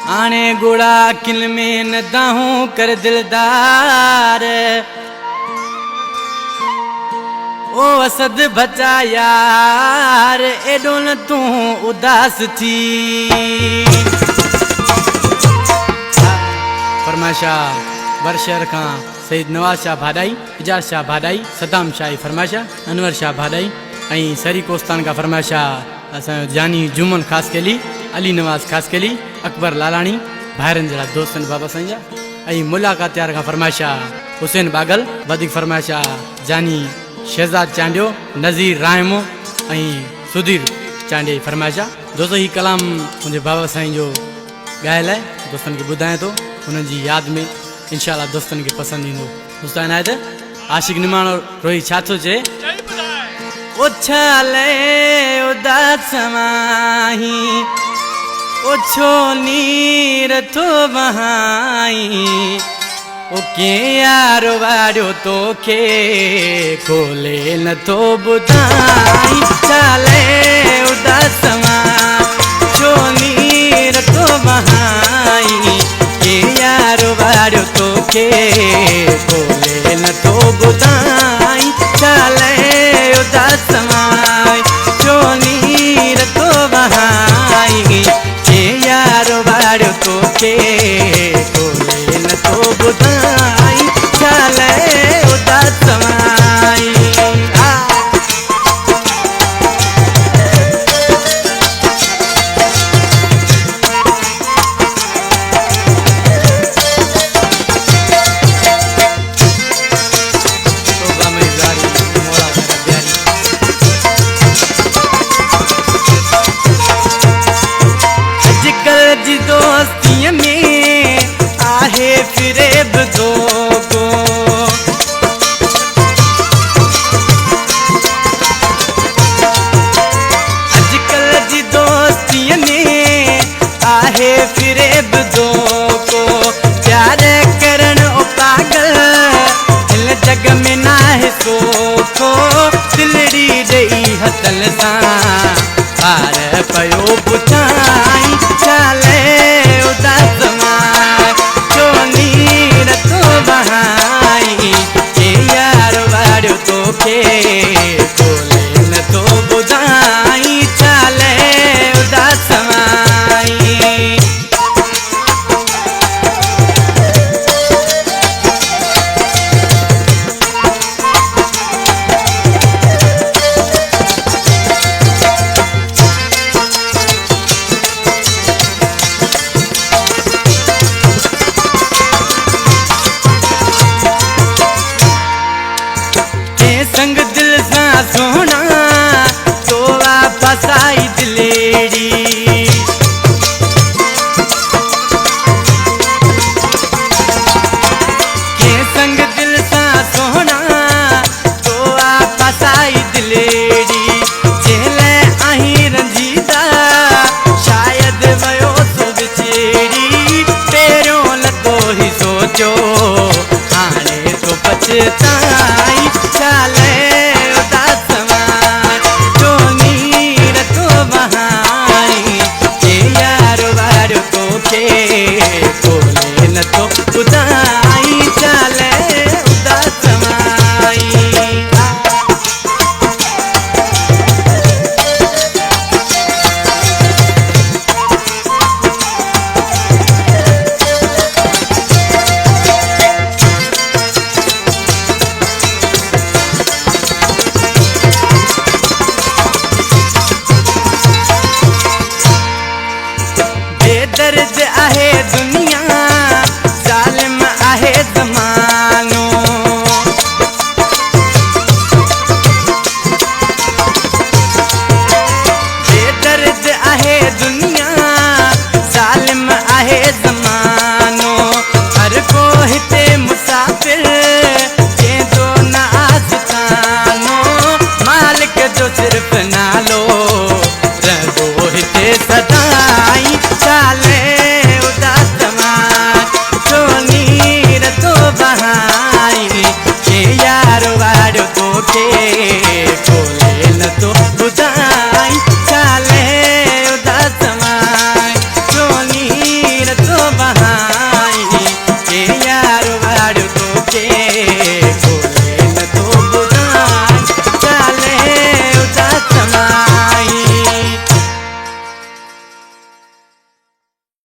आने गुड़ा किल में न दाहूं कर दिलदार। ओ असद बचा यार एडो न तू उदास थी। फरमाइशा बरशर खां सईद नवाज शाह भाडाई, इजाज शाह भाडाई, सदाम शाही फरमाइशा, अनवर शाह भाडाई ऐं सरी कोस्तान का फरमाइशा असां जानी जुमन ख़ासि केली, अली नवाज़ ख़ासि केली, अकबर लालाणी भाइरनि जहिड़ा दोस्तनि बाबा साईं जा। ऐं मुलाक़ात यार खां फरमाइशा हुसैन बागल, वधीक फरमाइशा जानी शहज़ाद चांडियो, नज़ीर रायमो ऐं सुधीर चांडिया फरमाइशा। दोस्तो ही कलाम मुंहिंजे बाबा साईं जो ॻायल आहे, दोस्तनि खे ॿुधायां थो हुननि जी यादि में, इंशाअल्लाह दोस्तनि खे पसंदि ईंदो। दोस्त इनायत आशिक़ निमाणो रोही छा थो चए, उछाले उदास माही ओ छो नीर थो बहाई, ओ के यार वाड़ियो तोखे खोले नथो ॿुधाई। चाले उदास मां छो नीर थो बहाई, के यार वाड़ियो तोखे खोले नथो ॿुधाई। चाले उदास मां छो नीर थो बहाई, के यार वाड़ियो तोखे खोले नथो ॿुधाई। चाले उदास माई दोस्तीअ में आहे फिरेब दोगो, अॼुकल्ह जी दोस्तीअ में आहे फिरेब दोगो। प्यार करण ओ पागल हिन जग में नाहे सोखो, दिलड़ी ॾेई हथनि सां पार पयो पुछाई। चाले उदास मां छो नीर थो बहाई, के यार वाड़ियो तोखे खोले नथो ॿुधाई। चाले उदास माई संग दिल सां सोना तो वापस आई दिलेड़ी, के संग दिल सां सोना तो वापस आई दिलेड़ी। जेले आहीं रंजीदा शायद वयो सो विछेड़ी, पहिरियों लॻो ही सोचो हाणे तो पछताई। चाले उदास मां छो नीर थो बहाई, के यार वाड़ियो तोखे खोले नथो ॿुधाई। चाले उदास माई दर्द आहे